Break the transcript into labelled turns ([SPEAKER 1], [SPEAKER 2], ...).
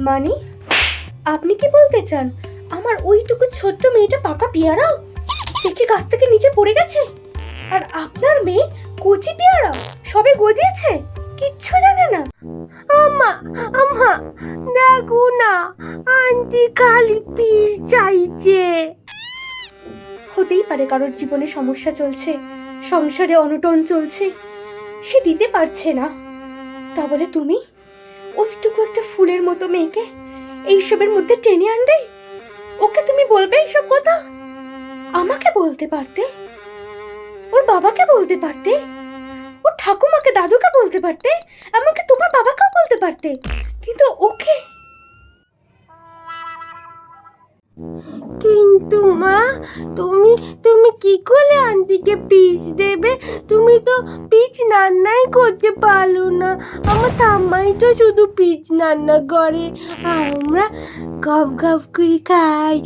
[SPEAKER 1] মানে আপনি কি বলতে চান আমার ওইটুকু ছোট্ট মেয়েটা পাকা পেয়ারাও পেকে গাছ থেকে নিচে পড়ে গেছে, আর আপনার মেয়ে কচি পেয়ারা সবে গজিয়েছে, কিচ্ছু জানে না?
[SPEAKER 2] আমা আমা দেখো না, আন্টি খালি পিস চাইছে।
[SPEAKER 1] হতেই পারে কারোর জীবনে সমস্যা চলছে, সংসারে অনটন চলছে, সে দিতে পারছে না। তা বলে তুমি ওইটুকু একটা ফুলের মতো মেয়েকে এইসবের মধ্যে টেনে আনবে? ওকে তুমি বলবে এইসব কথা? আমাকে বলতে পারতে, ওর বাবাকে বলতে পারতে, ওর ঠাকুমাকে দাদুকে বলতে পারতে, এমনকি তোমার বাবাকেও বলতে পারতে, কিন্তু ওকে।
[SPEAKER 2] কিন্তু মা, তুমি তুমি কি করে আন্টিকে পিস দেবে? তুমি তো পিচ রান্নাই করতে পারো না। আমার ঠাম্মাই তো শুধু পিচ রান্না করে, আর আমরা গপ গপ করে খাই।